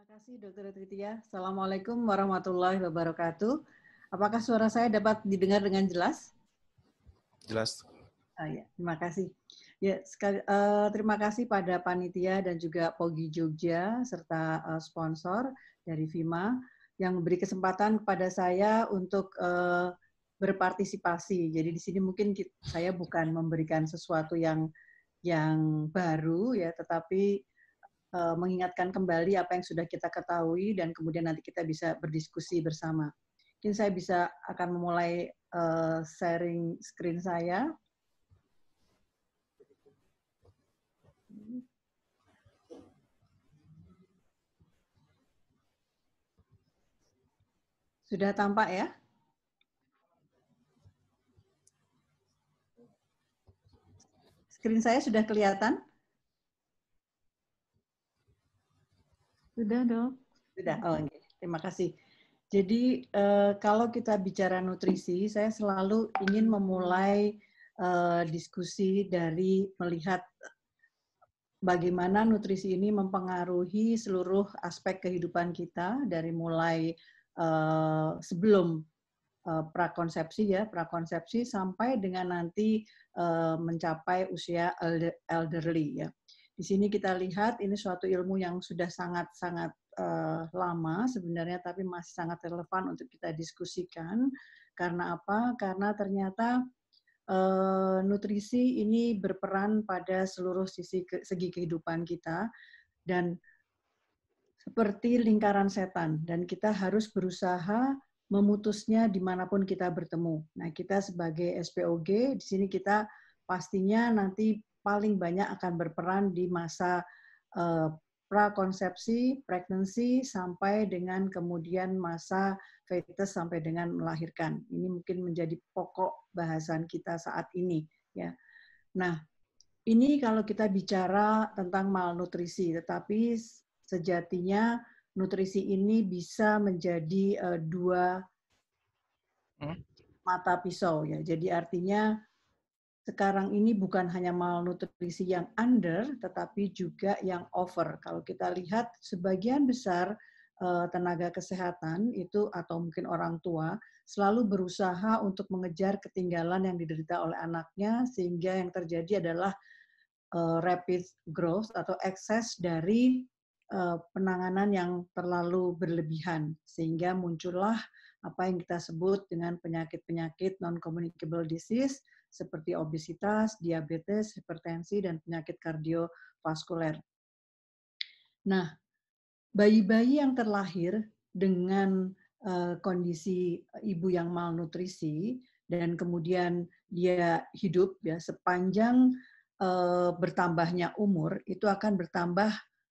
Terima kasih Dr. Tritia. Assalamualaikum warahmatullahi wabarakatuh. Apakah suara saya dapat didengar dengan jelas? Jelas. Ya, terima kasih. Ya, terima kasih pada panitia dan juga POGI Jogja serta sponsor dari VIMA yang memberi kesempatan kepada saya untuk berpartisipasi. Jadi di sini mungkin saya bukan memberikan sesuatu yang baru ya, tetapi mengingatkan kembali apa yang sudah kita ketahui dan kemudian nanti kita bisa berdiskusi bersama. Mungkin saya akan memulai sharing screen saya. Sudah tampak ya? Screen saya sudah kelihatan? Sudah, Dok. Sudah. Oh, okay. Terima kasih. Jadi kalau kita bicara nutrisi, saya selalu ingin memulai diskusi dari melihat bagaimana nutrisi ini mempengaruhi seluruh aspek kehidupan kita dari mulai sebelum prakonsepsi ya, prakonsepsi sampai dengan nanti mencapai usia elderly ya. Di sini kita lihat ini suatu ilmu yang sudah sangat-sangat lama sebenarnya, tapi masih sangat relevan untuk kita diskusikan. Karena apa? Karena ternyata nutrisi ini berperan pada seluruh segi kehidupan kita dan seperti lingkaran setan, dan kita harus berusaha memutusnya dimanapun kita bertemu. Nah, kita sebagai SPOG di sini kita pastinya nanti paling banyak akan berperan di masa prakonsepsi, pregnancy, sampai dengan kemudian masa fetus sampai dengan melahirkan. Ini mungkin menjadi pokok bahasan kita saat ini. Ya. Nah, ini kalau kita bicara tentang malnutrisi, tetapi sejatinya nutrisi ini bisa menjadi dua mata pisau ya. Jadi artinya sekarang ini bukan hanya malnutrisi yang under, tetapi juga yang over. Kalau kita lihat sebagian besar tenaga kesehatan itu atau mungkin orang tua selalu berusaha untuk mengejar ketinggalan yang diderita oleh anaknya, sehingga yang terjadi adalah rapid growth atau ekses dari penanganan yang terlalu berlebihan, sehingga muncullah apa yang kita sebut dengan penyakit-penyakit non-communicable disease seperti obesitas, diabetes, hipertensi, dan penyakit kardiovaskuler. Nah, bayi-bayi yang terlahir dengan kondisi ibu yang malnutrisi dan kemudian dia hidup ya sepanjang bertambahnya umur, itu akan bertambah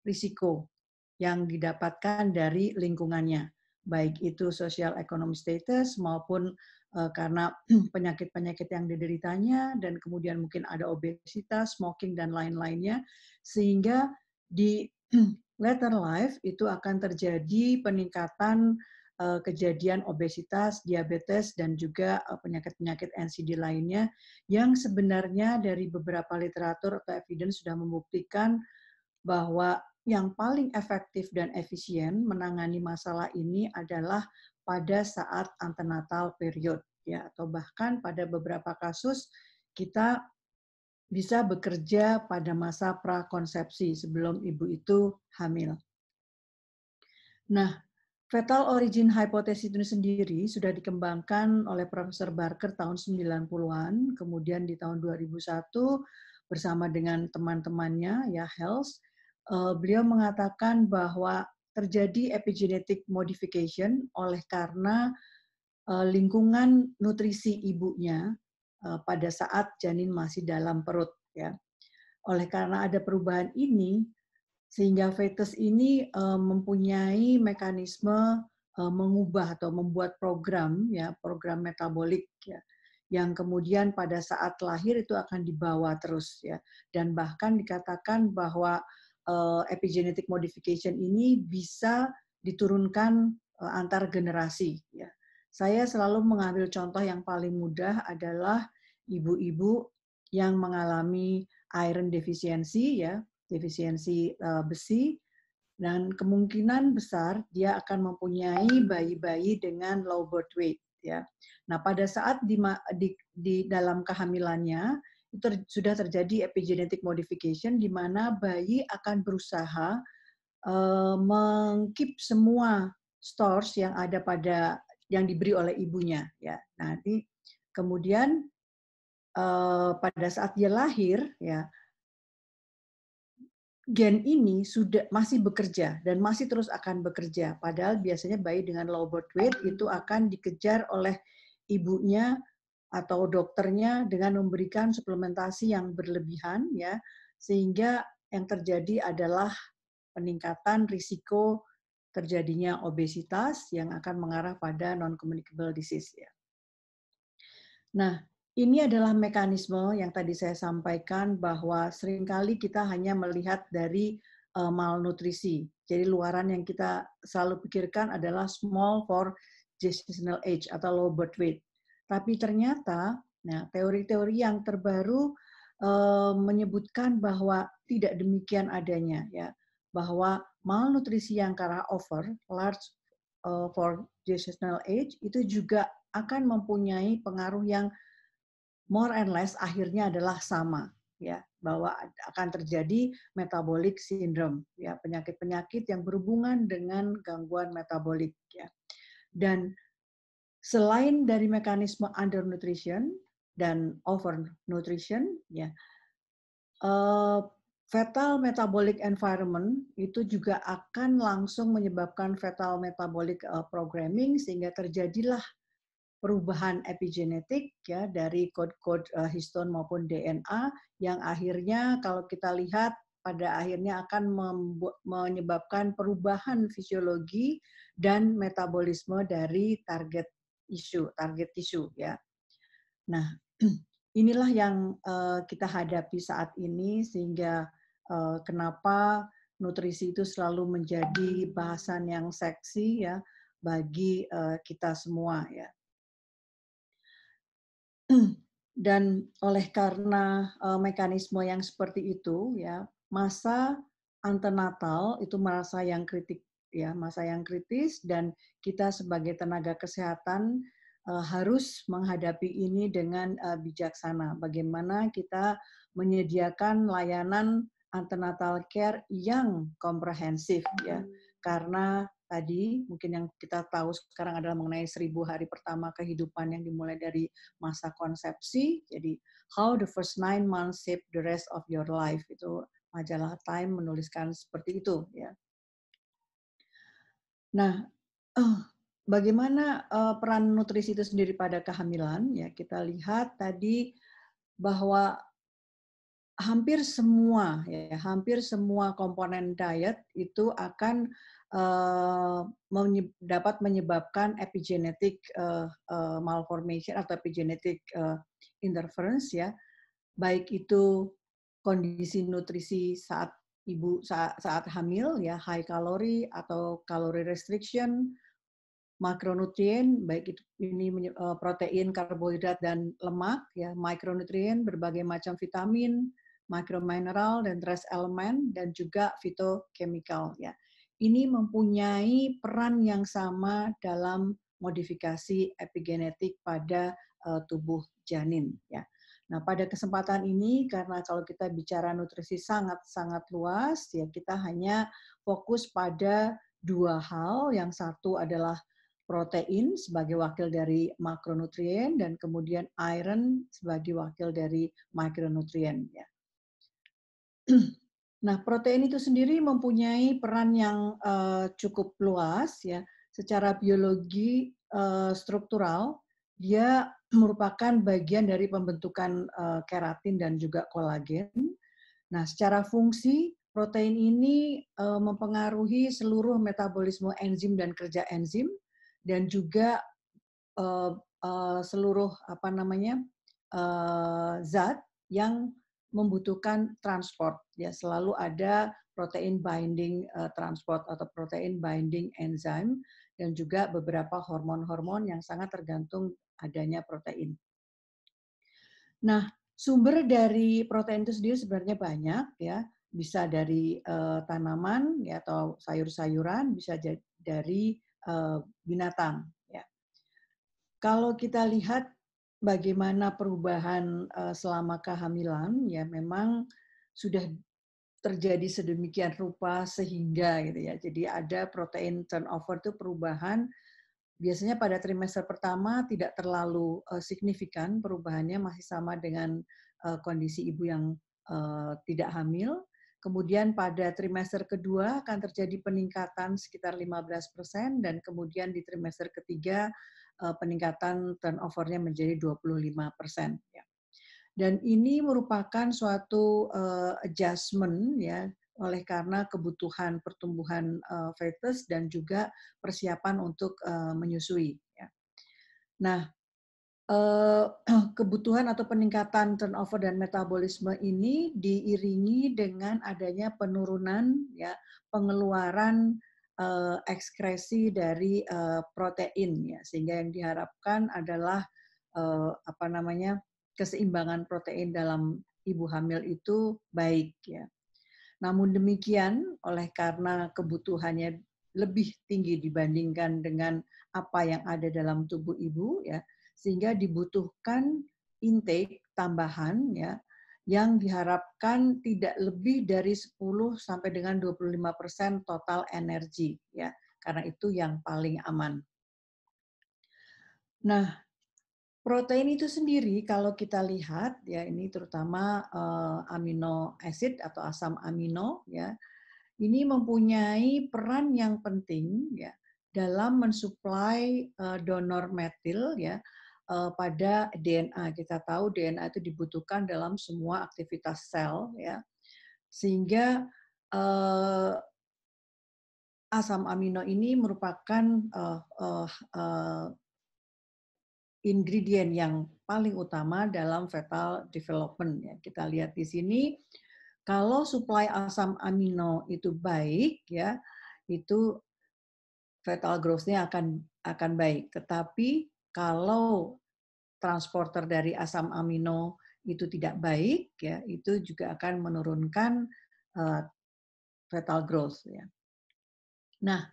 risiko yang didapatkan dari lingkungannya, baik itu social economic status maupun karena penyakit-penyakit yang dideritanya, dan kemudian mungkin ada obesitas, smoking, dan lain-lainnya, sehingga di later life itu akan terjadi peningkatan kejadian obesitas, diabetes, dan juga penyakit-penyakit NCD lainnya yang sebenarnya dari beberapa literatur atau evidence sudah membuktikan bahwa yang paling efektif dan efisien menangani masalah ini adalah pada saat antenatal period ya, atau bahkan pada beberapa kasus kita bisa bekerja pada masa prakonsepsi sebelum ibu itu hamil. Nah, fetal origin hypothesis itu sendiri sudah dikembangkan oleh Profesor Barker tahun 90-an, kemudian di tahun 2001 bersama dengan teman-temannya ya Hels, beliau mengatakan bahwa terjadi epigenetic modification oleh karena lingkungan nutrisi ibunya pada saat janin masih dalam perut ya. Oleh karena ada perubahan ini, sehingga fetus ini mempunyai mekanisme mengubah atau membuat program ya, program metabolik ya, yang kemudian pada saat lahir itu akan dibawa terus ya, dan bahkan dikatakan bahwa epigenetic modification ini bisa diturunkan antar generasi ya. Saya selalu mengambil contoh yang paling mudah adalah ibu-ibu yang mengalami iron deficiency ya, defisiensi besi, Dan kemungkinan besar dia akan mempunyai bayi-bayi dengan low birth weight ya. Nah, pada saat di dalam kehamilannya itu sudah terjadi epigenetic modification di mana bayi akan berusaha mengkeep semua stores yang ada yang diberi oleh ibunya ya. Nanti kemudian pada saat dia lahir ya, gen ini masih bekerja dan masih terus akan bekerja. Padahal biasanya bayi dengan low birth weight itu akan dikejar oleh ibunya atau dokternya dengan memberikan suplementasi yang berlebihan ya, sehingga yang terjadi adalah peningkatan risiko terjadinya obesitas yang akan mengarah pada non-communicable disease ya. Nah, ini adalah mekanisme yang tadi saya sampaikan bahwa seringkali kita hanya melihat dari malnutrisi. Jadi luaran yang kita selalu pikirkan adalah small for gestational age atau low birth weight. Tapi ternyata, nah teori-teori yang terbaru menyebutkan bahwa tidak demikian adanya, ya, bahwa malnutrisi yang karena over, large for gestational age itu juga akan mempunyai pengaruh yang more and less akhirnya adalah sama ya, bahwa akan terjadi metabolic syndrome ya, penyakit-penyakit yang berhubungan dengan gangguan metabolik ya. Dan selain dari mekanisme undernutrition dan overnutrition ya, fetal metabolic environment itu juga akan langsung menyebabkan fetal metabolic programming sehingga terjadilah perubahan epigenetik ya dari kode-kode histone maupun DNA yang akhirnya kalau kita lihat pada akhirnya akan menyebabkan perubahan fisiologi dan metabolisme dari target tisu ya. Nah, inilah yang kita hadapi saat ini sehingga kenapa nutrisi itu selalu menjadi bahasan yang seksi ya bagi kita semua ya. Dan oleh karena mekanisme yang seperti itu ya, masa antenatal itu masa yang kritis dan kita sebagai tenaga kesehatan harus menghadapi ini dengan bijaksana. Bagaimana kita menyediakan layanan antenatal care yang komprehensif ya. Karena tadi mungkin yang kita tahu sekarang adalah mengenai 1000 hari pertama kehidupan yang dimulai dari masa konsepsi. Jadi how the first 9 months shape the rest of your life, itu majalah Time menuliskan seperti itu ya. Nah, bagaimana peran nutrisi itu sendiri pada kehamilan ya, kita lihat tadi bahwa hampir semua komponen diet itu akan dapat menyebabkan epigenetic malformation atau epigenetic interference ya, baik itu kondisi nutrisi saat saat hamil ya, high calorie atau calorie restriction, makronutrien baik itu ini protein, karbohidrat dan lemak ya, mikronutrien berbagai macam vitamin, mikromineral dan trace element dan juga fitochemical ya. Ini mempunyai peran yang sama dalam modifikasi epigenetik pada tubuh janin ya. Nah, pada kesempatan ini karena kalau kita bicara nutrisi sangat-sangat luas ya, kita hanya fokus pada dua hal. Yang satu adalah protein sebagai wakil dari makronutrien dan kemudian iron sebagai wakil dari mikronutrien ya. Nah, protein itu sendiri mempunyai peran yang cukup luas ya. Secara biologi struktural, dia merupakan bagian dari pembentukan keratin dan juga kolagen. Nah, secara fungsi protein ini mempengaruhi seluruh metabolisme enzim dan kerja enzim dan juga seluruh zat yang membutuhkan transport ya, selalu ada protein binding transport atau protein binding enzyme dan juga beberapa hormon-hormon yang sangat tergantung adanya protein. Nah, sumber dari protein itu sendiri sebenarnya banyak ya. bisa dari tanaman ya atau sayur-sayuran, bisa dari binatang ya. Kalau kita lihat bagaimana perubahan selama kehamilan ya memang sudah terjadi sedemikian rupa sehingga gitu ya. Jadi ada protein turnover itu perubahan biasanya pada trimester pertama tidak terlalu signifikan perubahannya, masih sama dengan kondisi ibu yang tidak hamil. Kemudian pada trimester kedua akan terjadi peningkatan sekitar 15% dan kemudian di trimester ketiga peningkatan turnover-nya menjadi 25%. Ya. Dan ini merupakan suatu adjustment ya oleh karena kebutuhan pertumbuhan fetus dan juga persiapan untuk menyusui. Ya. Nah, kebutuhan atau peningkatan turnover dan metabolisme ini diiringi dengan adanya penurunan ya pengeluaran ekskresi dari protein ya, sehingga yang diharapkan adalah apa namanya keseimbangan protein dalam ibu hamil itu baik ya. Namun demikian, oleh karena kebutuhannya lebih tinggi dibandingkan dengan apa yang ada dalam tubuh ibu ya, sehingga dibutuhkan intake tambahan ya yang diharapkan tidak lebih dari 10 sampai dengan 25% total energi ya. Karena itu yang paling aman. Nah, protein itu sendiri kalau kita lihat ya ini terutama amino acid atau asam amino ya, ini mempunyai peran yang penting ya dalam mensuplai donor metil ya pada DNA. Kita tahu DNA itu dibutuhkan dalam semua aktivitas sel ya. Sehingga asam amino ini merupakan ingredient yang paling utama dalam fetal development ya. Kita lihat di sini kalau suplai asam amino itu baik ya, itu fetal growth-nya akan baik. Tetapi kalau transporter dari asam amino itu tidak baik ya, itu juga akan menurunkan fetal growth ya. Nah,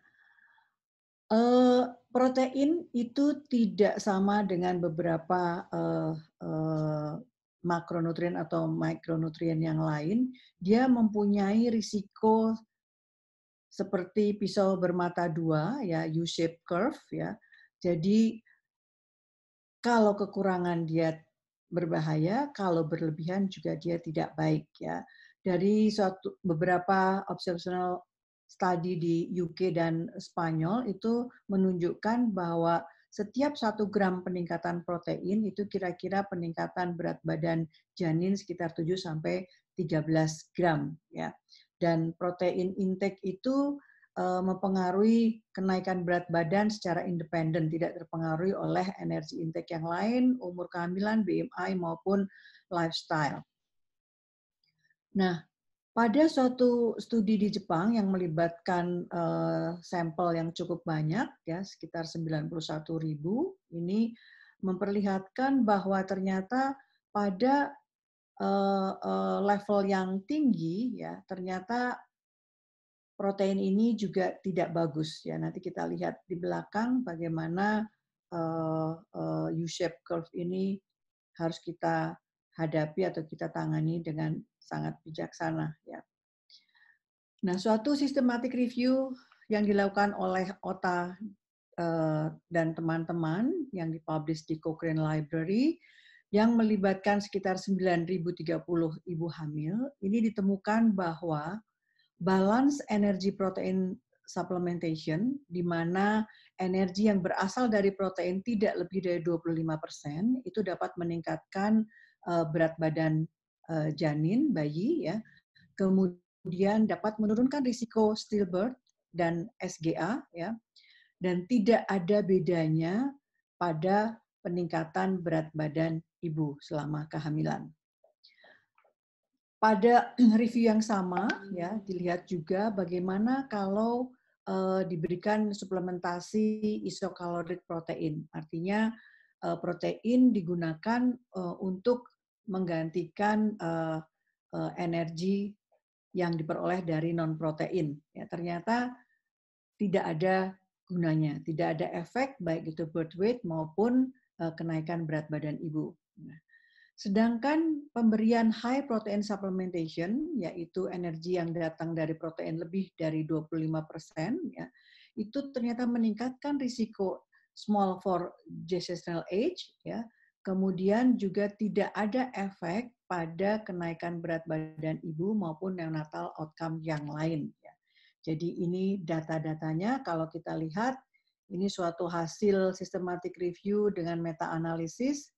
protein itu tidak sama dengan beberapa makronutrien atau mikronutrien yang lain. Dia mempunyai risiko seperti pisau bermata dua, ya U-shaped curve, ya. Jadi kalau kekurangan dia berbahaya, kalau berlebihan juga dia tidak baik, ya. Dari beberapa observational study di UK dan Spanyol itu menunjukkan bahwa setiap 1 gram peningkatan protein itu kira-kira peningkatan berat badan janin sekitar 7 sampai 13 gram ya. Dan protein intake itu mempengaruhi kenaikan berat badan secara independen, tidak terpengaruhi oleh energi intake yang lain, umur kehamilan, BMI maupun lifestyle. Nah, pada suatu studi di Jepang yang melibatkan sampel yang cukup banyak, ya sekitar 91.000, ini memperlihatkan bahwa ternyata pada level yang tinggi, ya ternyata protein ini juga tidak bagus. Ya nanti kita lihat di belakang bagaimana U-shaped curve ini harus kita hadapi atau kita tangani dengan sangat bijaksana. Ya. Nah, suatu systematic review yang dilakukan oleh OTA dan teman-teman yang dipublish di Cochrane Library yang melibatkan sekitar 9.030 ibu hamil, ini ditemukan bahwa balance energi protein supplementation, di mana energi yang berasal dari protein tidak lebih dari 25%, itu dapat meningkatkan berat badan janin, bayi, ya. Kemudian dapat menurunkan risiko stillbirth dan SGA, ya, dan tidak ada bedanya pada peningkatan berat badan ibu selama kehamilan. Pada review yang sama, ya dilihat juga bagaimana kalau diberikan suplementasi isokalorik protein, artinya protein digunakan untuk menggantikan energi yang diperoleh dari non-protein. Ya, ternyata tidak ada gunanya, tidak ada efek baik itu birth weight maupun kenaikan berat badan ibu. Nah, sedangkan pemberian high protein supplementation, yaitu energi yang datang dari protein lebih dari 25%, ya, itu ternyata meningkatkan risiko small for gestational age, ya. Kemudian juga tidak ada efek pada kenaikan berat badan ibu maupun neonatal outcome yang lain. Ya. Jadi ini data-datanya kalau kita lihat, ini suatu hasil systematic review dengan meta-analisis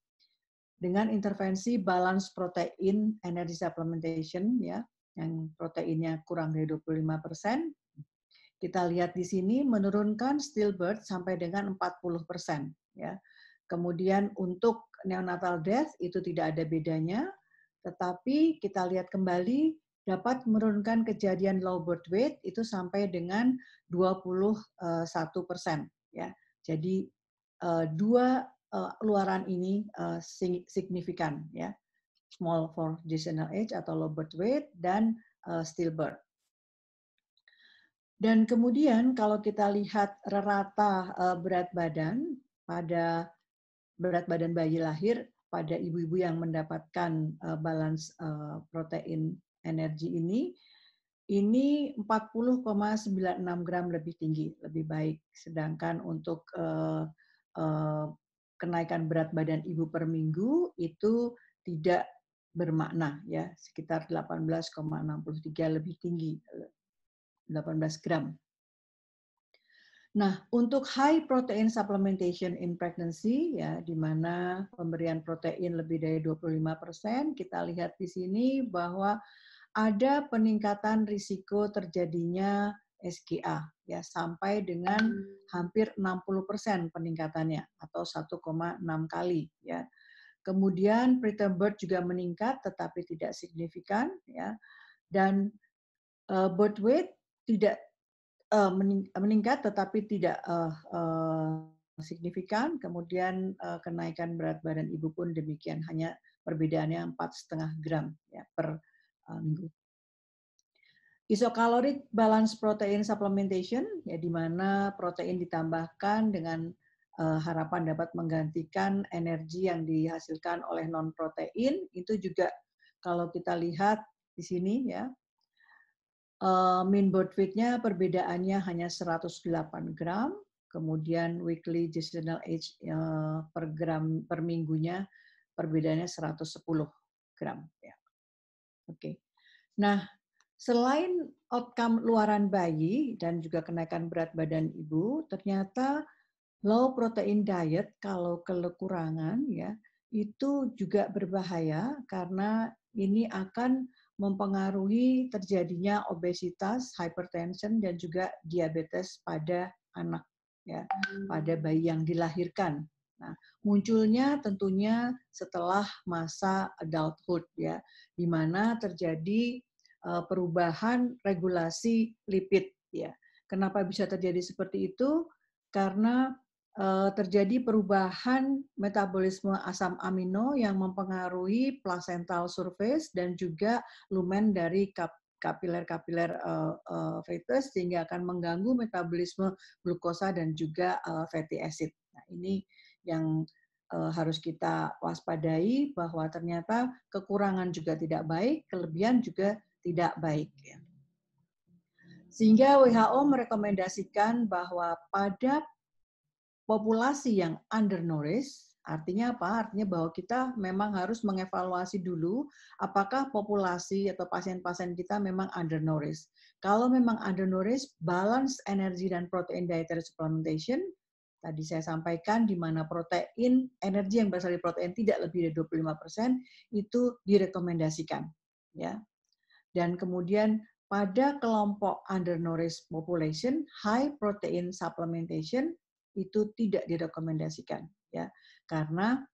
dengan intervensi balance protein energy supplementation, ya, yang proteinnya kurang dari 25%. Kita lihat di sini menurunkan stillbirth sampai dengan 40%. Ya. Kemudian untuk neonatal death itu tidak ada bedanya, tetapi kita lihat kembali dapat menurunkan kejadian low birth weight itu sampai dengan 21%. Ya. Jadi dua luaran ini signifikan, ya, small for gestational age atau low birth weight dan stillbirth. Dan kemudian kalau kita lihat rata berat badan pada berat badan bayi lahir pada ibu-ibu yang mendapatkan balance protein energi ini 40,96 gram lebih tinggi, lebih baik. Sedangkan untuk kenaikan berat badan ibu per minggu itu tidak bermakna, ya, sekitar 18,63 lebih tinggi, 18 gram. Nah, untuk high protein supplementation in pregnancy, ya, di mana pemberian protein lebih dari 25%, kita lihat di sini bahwa ada peningkatan risiko terjadinya SGA, ya, sampai dengan hampir 60% peningkatannya atau 1,6 kali, ya. Kemudian preterm birth juga meningkat tetapi tidak signifikan, ya. Dan birth weight tidak meningkat tetapi tidak signifikan. Kemudian kenaikan berat badan ibu pun demikian, hanya perbedaannya 4,5 gram, ya, per minggu. Isocaloric balance protein supplementation, ya, di mana protein ditambahkan dengan harapan dapat menggantikan energi yang dihasilkan oleh non protein, itu juga kalau kita lihat di sini, ya, mean birth weight-nya perbedaannya hanya 108 gram, kemudian weekly gestational age per gram per minggunya perbedaannya 110 gram. Ya. Oke. Nah, selain outcome luaran bayi dan juga kenaikan berat badan ibu, ternyata low protein diet kalau kekurangan, ya, itu juga berbahaya karena ini akan mempengaruhi terjadinya obesitas, hypertension, dan juga diabetes pada anak, ya, pada bayi yang dilahirkan. Nah, munculnya tentunya setelah masa adulthood, ya, di mana terjadi perubahan regulasi lipid, ya. Kenapa bisa terjadi seperti itu? Karena terjadi perubahan metabolisme asam amino yang mempengaruhi placental surface dan juga lumen dari kapiler-kapiler fetus sehingga akan mengganggu metabolisme glukosa dan juga fatty acid. Nah, ini yang harus kita waspadai bahwa ternyata kekurangan juga tidak baik, kelebihan juga tidak baik. Sehingga WHO merekomendasikan bahwa pada populasi yang undernourished, artinya apa? Artinya bahwa kita memang harus mengevaluasi dulu apakah populasi atau pasien-pasien kita memang undernourished. Kalau memang undernourished, balance energi dan protein dietary supplementation, tadi saya sampaikan di mana protein, energi yang berasal dari protein tidak lebih dari 25%, itu direkomendasikan. Ya. Dan kemudian pada kelompok undernourished population, high protein supplementation itu tidak direkomendasikan, ya, karena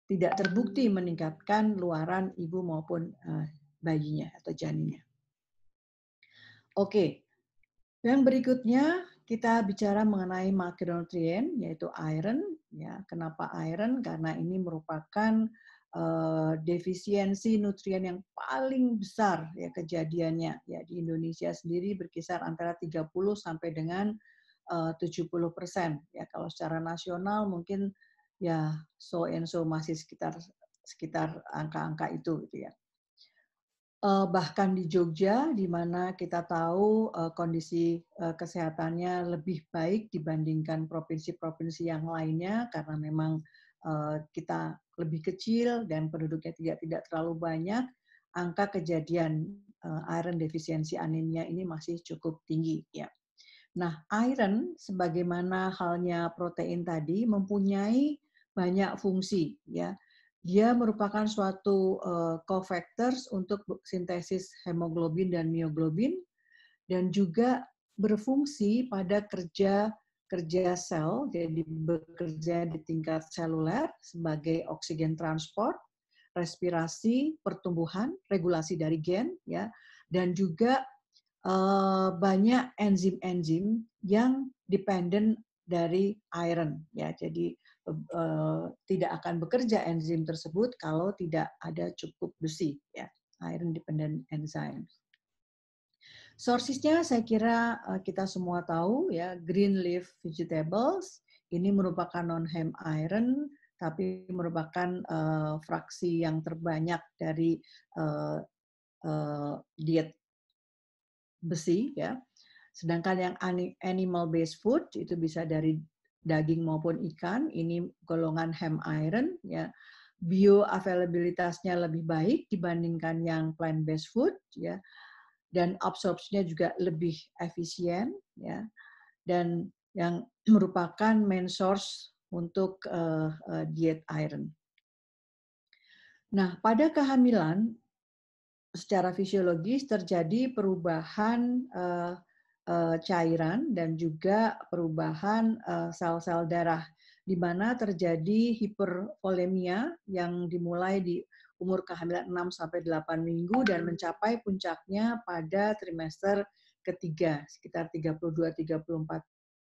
tidak terbukti meningkatkan luaran ibu maupun bayinya atau janinnya. Oke, yang berikutnya kita bicara mengenai makronutrien yaitu iron, ya. Kenapa iron? Karena ini merupakan defisiensi nutrien yang paling besar ya kejadiannya ya di Indonesia sendiri berkisar antara 30 sampai dengan 70%. Ya kalau secara nasional mungkin ya so and so masih sekitar angka-angka itu gitu ya. Bahkan di Jogja, di mana kita tahu kondisi kesehatannya lebih baik dibandingkan provinsi-provinsi yang lainnya, karena memang kita lebih kecil dan penduduknya tidak terlalu banyak, angka kejadian iron defisiensi anemia ini masih cukup tinggi. Ya. Nah, iron sebagaimana halnya protein tadi mempunyai banyak fungsi, ya. Dia merupakan suatu cofactors untuk sintesis hemoglobin dan mioglobin dan juga berfungsi pada kerja sel, jadi bekerja di tingkat seluler sebagai oksigen transport, respirasi, pertumbuhan, regulasi dari gen, ya, dan juga banyak enzim-enzim yang dependent dari iron, ya. Jadi tidak akan bekerja enzim tersebut kalau tidak ada cukup besi, ya. Iron dependent enzyme. Sources-nya saya kira kita semua tahu, ya. Green leaf vegetables ini merupakan non-hem iron, tapi merupakan fraksi yang terbanyak dari diet besi, ya. Sedangkan yang animal based food itu bisa dari daging maupun ikan, ini golongan hem iron, ya. Bioavailabilitasnya lebih baik dibandingkan yang plant based food, ya. Dan absorpsinya juga lebih efisien, ya. Dan yang merupakan main source untuk diet iron. Nah, pada kehamilan secara fisiologis terjadi perubahan cairan dan juga perubahan sel-sel darah, di mana terjadi hipervolemia yang dimulai di umur kehamilan 6 sampai 8 minggu dan mencapai puncaknya pada trimester ketiga sekitar 32-34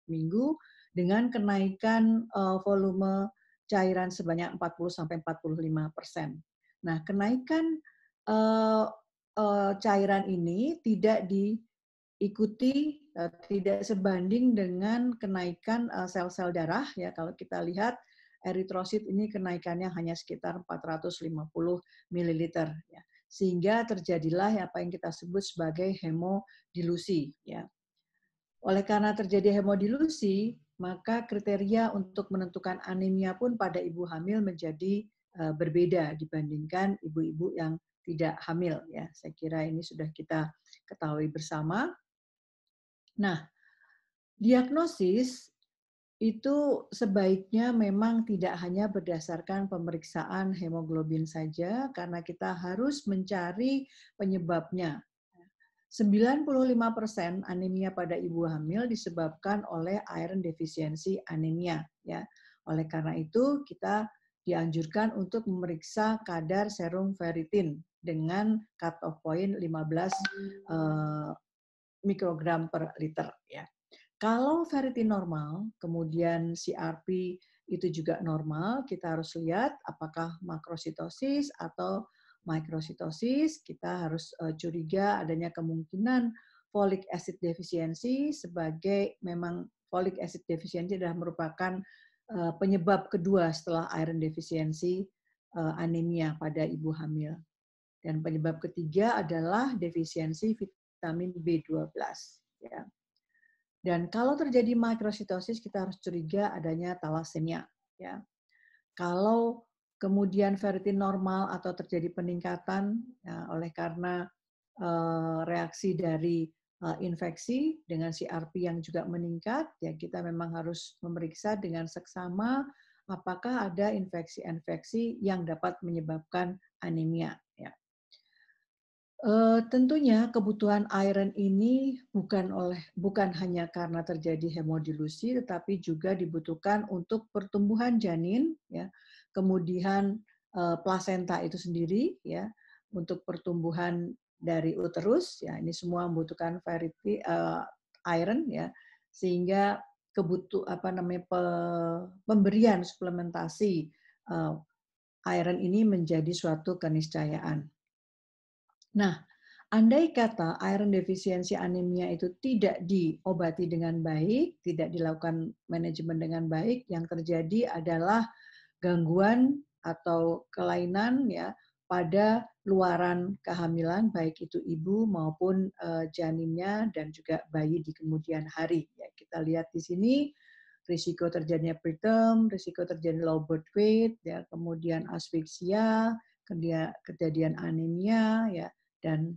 minggu dengan kenaikan volume cairan sebanyak 40 sampai 45%. Nah, kenaikan cairan ini tidak diikuti, tidak sebanding dengan kenaikan sel-sel darah, ya. Kalau kita lihat eritrosit ini kenaikannya hanya sekitar 450 ml, ya. Sehingga terjadilah apa yang kita sebut sebagai hemodilusi, ya. Oleh karena terjadi hemodilusi, maka kriteria untuk menentukan anemia pun pada ibu hamil menjadi berbeda dibandingkan ibu-ibu yang tidak hamil, ya. Saya kira ini sudah kita ketahui bersama. Nah, diagnosis itu sebaiknya memang tidak hanya berdasarkan pemeriksaan hemoglobin saja, karena kita harus mencari penyebabnya. 95% anemia pada ibu hamil disebabkan oleh iron defisiensi anemia, ya. Oleh karena itu kita dianjurkan untuk memeriksa kadar serum ferritin dengan cut off point 15 mikrogram per liter, ya. Kalau ferritin normal, kemudian CRP itu juga normal, kita harus lihat apakah makrositosis atau mikrositosis. Kita harus curiga adanya kemungkinan folic acid defisiensi, sebagai memang folic acid defisiensi adalah merupakan penyebab kedua setelah iron defisiensi anemia pada ibu hamil. Dan penyebab ketiga adalah defisiensi vitamin B12, ya. Dan kalau terjadi mikrositosis, kita harus curiga adanya thalassemia, ya. Kalau kemudian ferritin normal atau terjadi peningkatan, ya, oleh karena reaksi dari infeksi dengan CRP yang juga meningkat, ya kita memang harus memeriksa dengan seksama apakah ada infeksi-infeksi yang dapat menyebabkan anemia, ya. Tentunya kebutuhan iron ini bukan hanya karena terjadi hemodilusi, tetapi juga dibutuhkan untuk pertumbuhan janin, ya. Kemudian plasenta itu sendiri, ya, untuk pertumbuhan dari uterus, ya. Ini semua membutuhkan iron, ya, sehingga pemberian suplementasi iron ini menjadi suatu keniscayaan. Nah, andai kata iron defisiensi anemia itu tidak diobati dengan baik, tidak dilakukan manajemen dengan baik, yang terjadi adalah gangguan atau kelainan ya pada luaran kehamilan, baik itu ibu maupun janinnya dan juga bayi di kemudian hari. Ya, kita lihat di sini risiko terjadinya preterm, risiko terjadi low birth weight, ya, kemudian asfiksia, kejadian anemia, ya, dan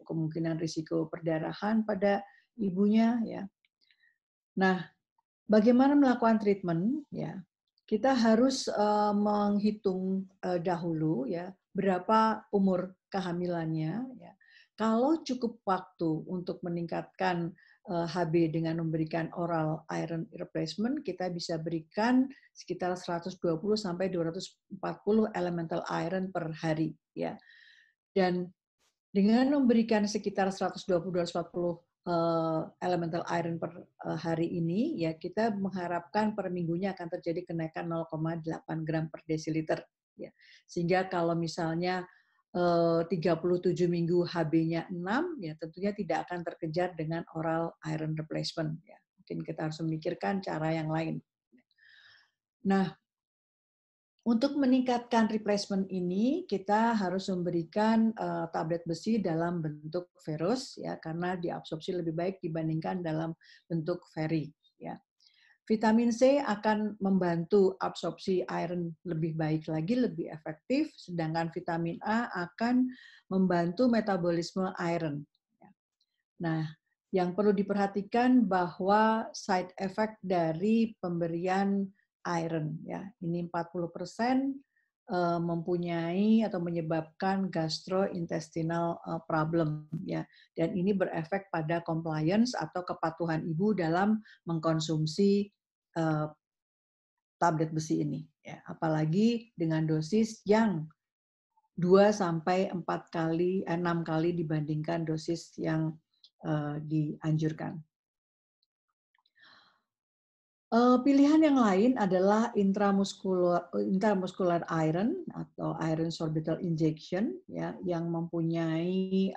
kemungkinan risiko perdarahan pada ibunya, ya. Nah, bagaimana melakukan treatment? Ya, kita harus menghitung dahulu ya berapa umur kehamilannya. Ya. Kalau cukup waktu untuk meningkatkan HB dengan memberikan oral iron replacement, kita bisa berikan sekitar 120 sampai 240 elemental iron per hari. Ya. Dan dengan memberikan sekitar 120-240 elemental iron per hari ini, ya kita mengharapkan per minggunya akan terjadi kenaikan 0,8 gram per desiliter. Ya. Sehingga kalau misalnya 37 minggu HB-nya 6, ya tentunya tidak akan terkejar dengan oral iron replacement. Ya. Mungkin kita harus memikirkan cara yang lain. Nah, untuk meningkatkan replacement ini, kita harus memberikan tablet besi dalam bentuk ferrous, ya, karena diabsorpsi lebih baik dibandingkan dalam bentuk ferri. Ya. Vitamin C akan membantu absorpsi iron lebih baik lagi, lebih efektif, sedangkan vitamin A akan membantu metabolisme iron. Ya. Nah, yang perlu diperhatikan bahwa side effect dari pemberian iron ya, ini 40% mempunyai atau menyebabkan gastrointestinal problem ya, dan ini berefek pada compliance atau kepatuhan ibu dalam mengkonsumsi tablet besi ini ya, apalagi dengan dosis yang 2 sampai 4 kali 6 kali dibandingkan dosis yang dianjurkan. Pilihan yang lain adalah intramuscular iron atau iron sorbitol injection ya, yang mempunyai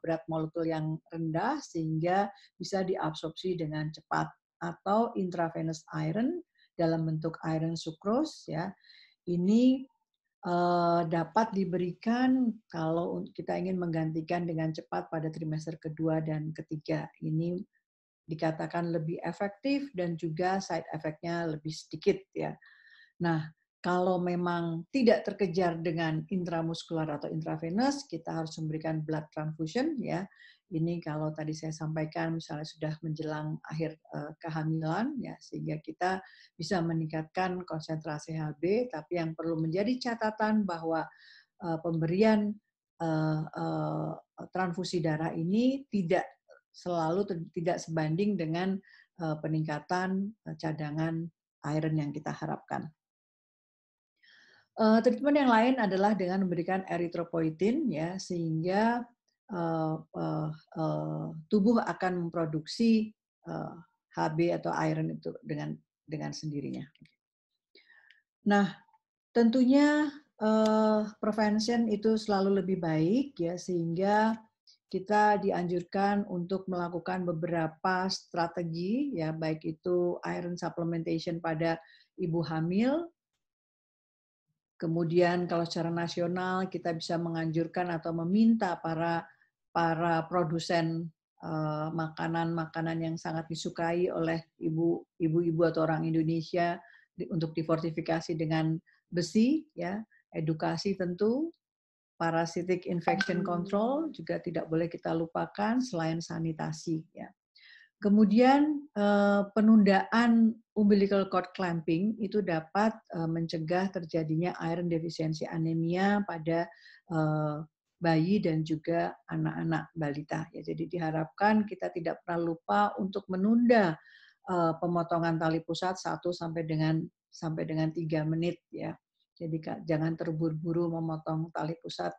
berat molekul yang rendah sehingga bisa diabsorpsi dengan cepat, atau intravenous iron dalam bentuk iron sucrose ya. Ini dapat diberikan kalau kita ingin menggantikan dengan cepat pada trimester kedua dan ketiga. Ini dikatakan lebih efektif dan juga side effect-nya lebih sedikit ya. Nah, kalau memang tidak terkejar dengan intramuskular atau intravenous, kita harus memberikan blood transfusion ya. Ini kalau tadi saya sampaikan misalnya sudah menjelang akhir kehamilan ya, sehingga kita bisa meningkatkan konsentrasi HB, tapi yang perlu menjadi catatan bahwa pemberian transfusi darah ini tidak sebanding dengan peningkatan cadangan iron yang kita harapkan. Treatment yang lain adalah dengan memberikan erythropoietin ya, sehingga tubuh akan memproduksi HB atau iron itu dengan sendirinya. Nah, tentunya prevention itu selalu lebih baik ya, sehingga kita dianjurkan untuk melakukan beberapa strategi ya, baik itu iron supplementation pada ibu hamil. Kemudian kalau secara nasional kita bisa menganjurkan atau meminta para produsen makanan-makanan yang sangat disukai oleh ibu-ibu atau orang Indonesia untuk difortifikasi dengan besi ya, edukasi tentu, parasitic infection control juga tidak boleh kita lupakan selain sanitasi ya. Kemudian penundaan umbilical cord clamping itu dapat mencegah terjadinya iron defisiensi anemia pada bayi dan juga anak-anak balita. Ya, jadi diharapkan kita tidak pernah lupa untuk menunda pemotongan tali pusat 1 sampai dengan 3 menit ya. Jadi jangan terburu-buru memotong tali pusat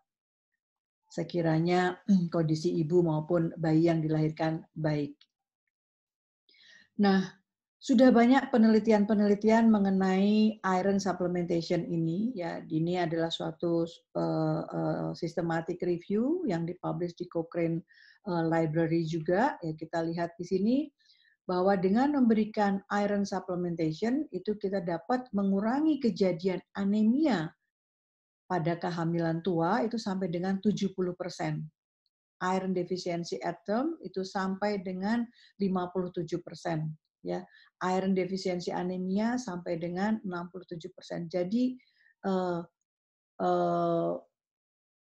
sekiranya kondisi ibu maupun bayi yang dilahirkan baik. Nah, Sudah banyak penelitian-penelitian mengenai iron supplementation ini, ya. Ini adalah suatu systematic review yang dipublish di Cochrane Library juga. Ya, kita lihat di sini bahwa dengan memberikan iron supplementation itu kita dapat mengurangi kejadian anemia pada kehamilan tua itu sampai dengan 70%. Iron deficiency at term itu sampai dengan 57%. Ya, iron deficiency anemia sampai dengan 67%. Jadi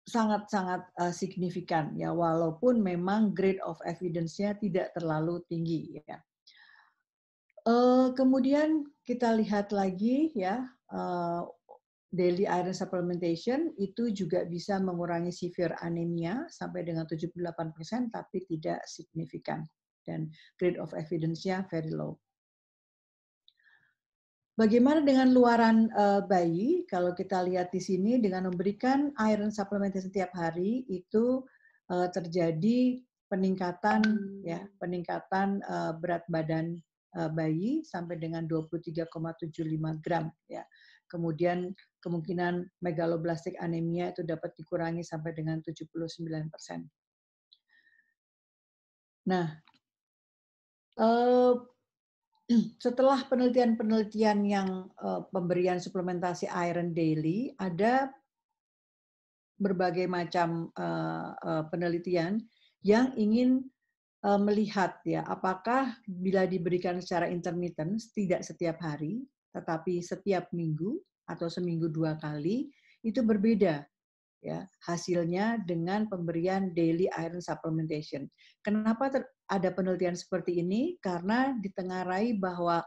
sangat-sangat signifikan, ya, walaupun memang grade of evidence-nya tidak terlalu tinggi, ya. Kemudian kita lihat lagi, ya, daily iron supplementation itu juga bisa mengurangi severe anemia sampai dengan 78%, tapi tidak signifikan. Dan grade of evidence-nya very low. Bagaimana dengan luaran bayi? Kalau kita lihat di sini, dengan memberikan iron supplementation setiap hari, itu terjadi peningkatan, ya, peningkatan berat badan bayi sampai dengan 23,75 gram, ya. Kemudian kemungkinan megaloblastic anemia itu dapat dikurangi sampai dengan 79%. Nah, setelah penelitian-penelitian yang pemberian suplementasi iron daily, ada berbagai macam penelitian yang ingin melihat, ya, apakah bila diberikan secara intermittent, tidak setiap hari, tetapi setiap minggu atau seminggu 2 kali, itu berbeda, ya, hasilnya dengan pemberian daily iron supplementation. Kenapa ada penelitian seperti ini? Karena ditengarai bahwa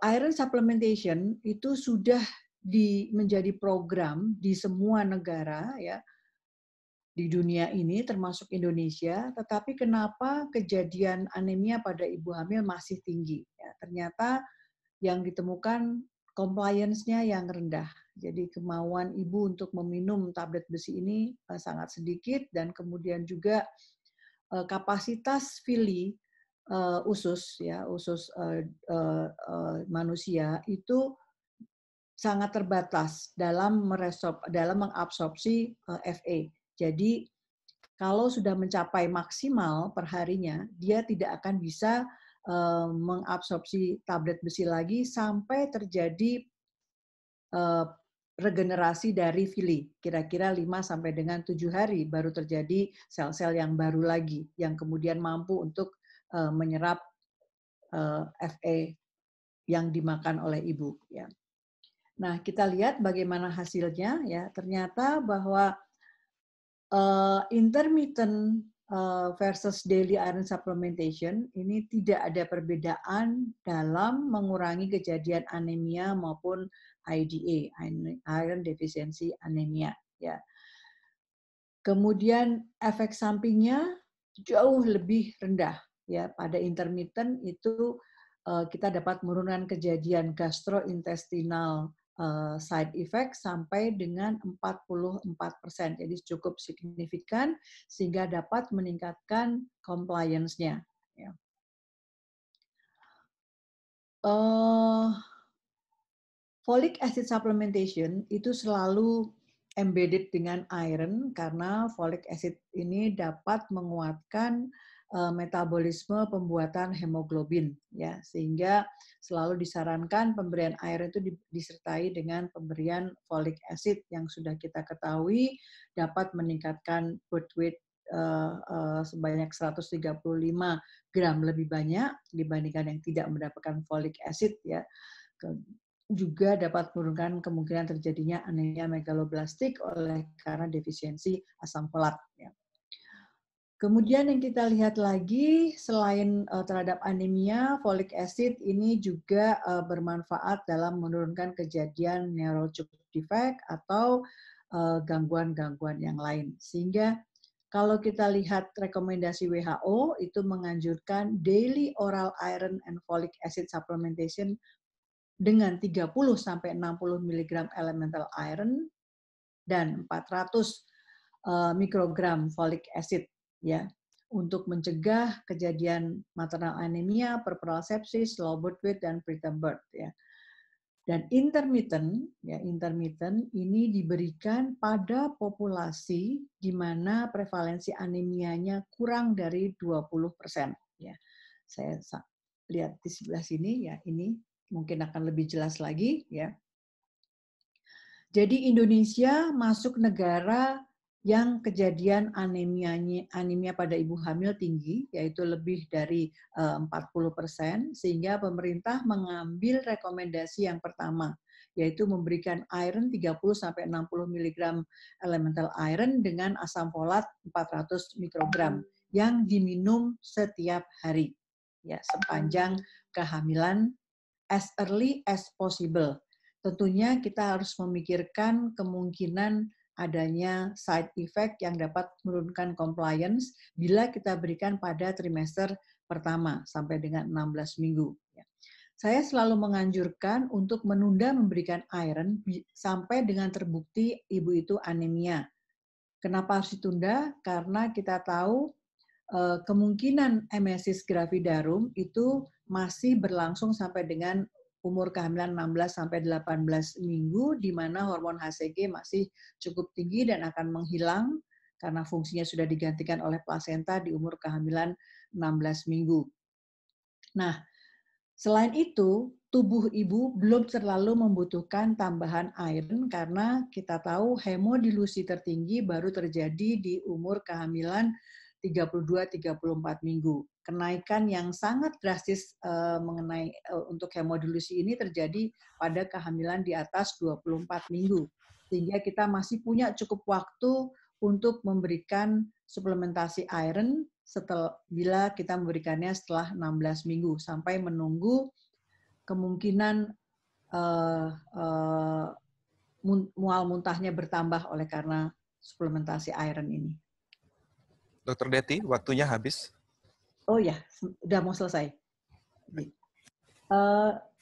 iron supplementation itu sudah menjadi program di semua negara, ya, di dunia ini termasuk Indonesia, tetapi kenapa kejadian anemia pada ibu hamil masih tinggi? Ya, ternyata yang ditemukan compliance-nya yang rendah. Jadi kemauan ibu untuk meminum tablet besi ini sangat sedikit, dan kemudian juga kapasitas fili usus, ya, usus manusia itu sangat terbatas dalam mengabsorpsi Fa. Jadi kalau sudah mencapai maksimal perharinya, dia tidak akan bisa mengabsorpsi tablet besi lagi sampai terjadi regenerasi dari fili. Kira-kira 5 sampai dengan 7 hari baru terjadi sel-sel yang baru lagi yang kemudian mampu untuk menyerap Fa yang dimakan oleh ibu, ya. Nah, kita lihat bagaimana hasilnya, ya. Ternyata bahwa intermittent versus daily iron supplementation ini tidak ada perbedaan dalam mengurangi kejadian anemia maupun IDA, iron deficiency anemia, ya. Kemudian efek sampingnya jauh lebih rendah, ya. Pada intermittent itu kita dapat menurunkan kejadian gastrointestinal side effect sampai dengan 44%. Jadi cukup signifikan sehingga dapat meningkatkan compliance-nya. Ya. Folic acid supplementation itu selalu embedded dengan iron karena folic acid ini dapat menguatkan metabolisme pembuatan hemoglobin, ya, sehingga selalu disarankan pemberian iron itu disertai dengan pemberian folic acid yang sudah kita ketahui dapat meningkatkan birth weight sebanyak 135 gram lebih banyak dibandingkan yang tidak mendapatkan folic acid, ya. Juga dapat menurunkan kemungkinan terjadinya anemia megaloblastik oleh karena defisiensi asam folat, ya. Kemudian yang kita lihat lagi selain terhadap anemia, folic acid ini juga bermanfaat dalam menurunkan kejadian neurologic defect atau gangguan-gangguan yang lain. Sehingga kalau kita lihat rekomendasi WHO itu menganjurkan daily oral iron and folic acid supplementation dengan 30 sampai 60 mg elemental iron dan 400 mikrogram folic acid, ya, untuk mencegah kejadian maternal anemia, puerperal sepsis, low birth weight, dan preterm birth. Ya. Dan intermittent ini diberikan pada populasi di mana prevalensi anemianya kurang dari 20%. Ya. Saya lihat di sebelah sini, ya ini mungkin akan lebih jelas lagi. Ya. Jadi Indonesia masuk negara yang kejadian anemia pada ibu hamil tinggi, yaitu lebih dari 40%, sehingga pemerintah mengambil rekomendasi yang pertama, yaitu memberikan iron 30-60 mg elemental iron dengan asam folat 400 mikrogram yang diminum setiap hari, ya sepanjang kehamilan as early as possible. Tentunya kita harus memikirkan kemungkinan adanya side effect yang dapat menurunkan compliance bila kita berikan pada trimester pertama sampai dengan 16 minggu. Saya selalu menganjurkan untuk menunda memberikan iron sampai dengan terbukti ibu itu anemia. Kenapa harus ditunda? Karena kita tahu kemungkinan emesis gravidarum itu masih berlangsung sampai dengan umur kehamilan 16 sampai 18 minggu, di mana hormon HCG masih cukup tinggi dan akan menghilang karena fungsinya sudah digantikan oleh plasenta di umur kehamilan 16 minggu. Nah, selain itu, tubuh ibu belum terlalu membutuhkan tambahan iron karena kita tahu hemodilusi tertinggi baru terjadi di umur kehamilan 32-34 minggu. Kenaikan yang sangat drastis mengenai untuk hemodilusi ini terjadi pada kehamilan di atas 24 minggu. Sehingga kita masih punya cukup waktu untuk memberikan suplementasi iron bila kita memberikannya setelah 16 minggu sampai menunggu kemungkinan mual muntahnya bertambah oleh karena suplementasi iron ini. Dokter Deti, waktunya habis. Oh ya, udah mau selesai.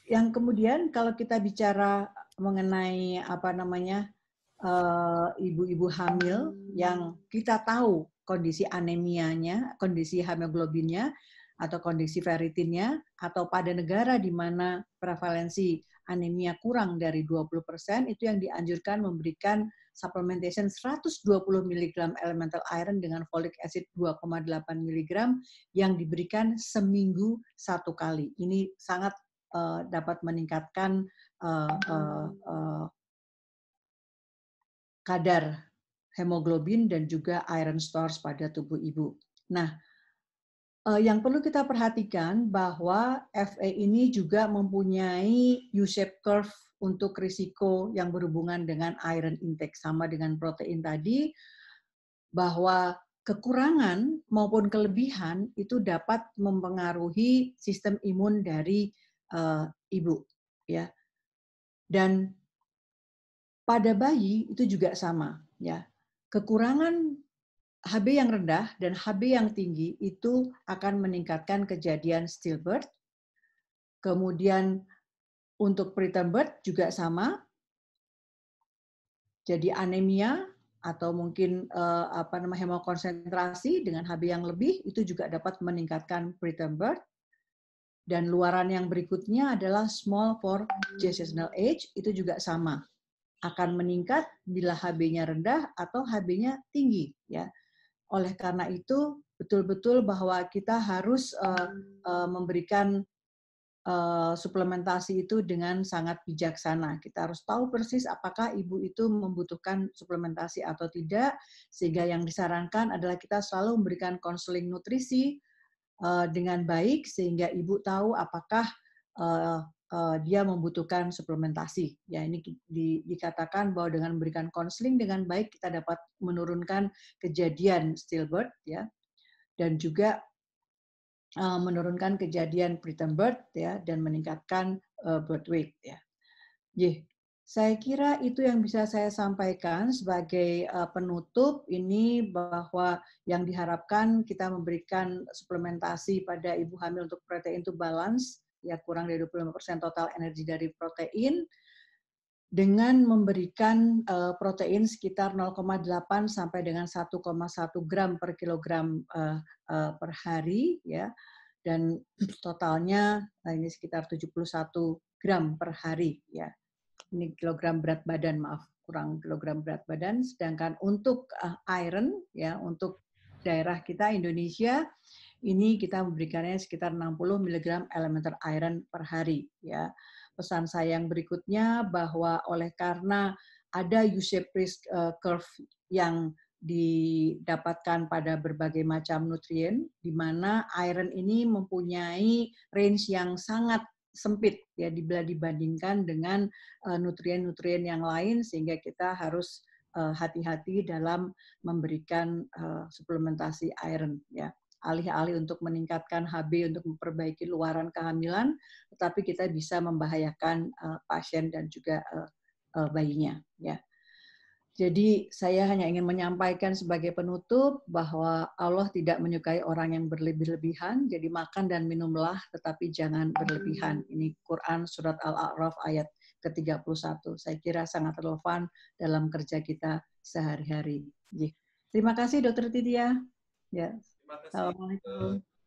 Yang kemudian kalau kita bicara mengenai ibu-ibu hamil yang kita tahu kondisi anemianya, kondisi hemoglobinnya, atau kondisi ferritinnya, atau pada negara di mana prevalensi anemia kurang dari 20%, itu yang dianjurkan memberikan supplementation 120 mg elemental iron dengan folic acid 2,8 mg yang diberikan seminggu 1 kali. Ini sangat dapat meningkatkan kadar hemoglobin dan juga iron stores pada tubuh ibu. Nah, yang perlu kita perhatikan bahwa FA ini juga mempunyai U-shaped curve untuk risiko yang berhubungan dengan iron intake, sama dengan protein tadi, bahwa kekurangan maupun kelebihan itu dapat mempengaruhi sistem imun dari ibu, ya. Dan pada bayi itu juga sama, ya. Kekurangan HB yang rendah dan HB yang tinggi itu akan meningkatkan kejadian stillbirth. Kemudian untuk preterm birth juga sama. Jadi anemia atau mungkin hemokonsentrasi dengan HB yang lebih itu juga dapat meningkatkan preterm birth. Dan luaran yang berikutnya adalah small for gestational age, itu juga sama. Akan meningkat bila HB-nya rendah atau HB-nya tinggi, ya. Oleh karena itu, betul-betul bahwa kita harus memberikan suplementasi itu dengan sangat bijaksana. Kita harus tahu persis apakah ibu itu membutuhkan suplementasi atau tidak, sehingga yang disarankan adalah kita selalu memberikan konseling nutrisi dengan baik, sehingga ibu tahu apakah dia membutuhkan suplementasi. Ya, ini dikatakan bahwa dengan memberikan konseling dengan baik kita dapat menurunkan kejadian stillbirth, ya, dan juga menurunkan kejadian preterm birth, ya, dan meningkatkan birth weight, ya. Saya kira itu yang bisa saya sampaikan sebagai penutup ini, bahwa yang diharapkan kita memberikan suplementasi pada ibu hamil untuk protein to balance, ya kurang dari 25% total energi dari protein, dengan memberikan protein sekitar 0,8 sampai dengan 1,1 gram per kilogram per hari, ya, dan totalnya ini sekitar 71 gram per hari, ya. Ini kilogram berat badan, maaf, kurang kilogram berat badan. Sedangkan untuk iron, ya, untuk daerah kita Indonesia, ini kita memberikannya sekitar 60 mg elementer iron per hari, ya. Pesan saya yang berikutnya bahwa oleh karena ada U-shaped risk curve yang didapatkan pada berbagai macam nutrien, di mana iron ini mempunyai range yang sangat sempit, ya, bila dibandingkan dengan nutrien-nutrien yang lain, sehingga kita harus hati-hati dalam memberikan suplementasi iron, ya. Alih-alih untuk meningkatkan HB untuk memperbaiki luaran kehamilan, tetapi kita bisa membahayakan pasien dan juga bayinya, ya. Jadi saya hanya ingin menyampaikan sebagai penutup bahwa Allah tidak menyukai orang yang berlebih-lebihan, jadi makan dan minumlah tetapi jangan berlebihan. Ini Quran Surat Al-A'raf ayat ke-31. Saya kira sangat relevan dalam kerja kita sehari-hari. Terima kasih Dr. Tidia. Ya. Terima kasih Assalamualaikum.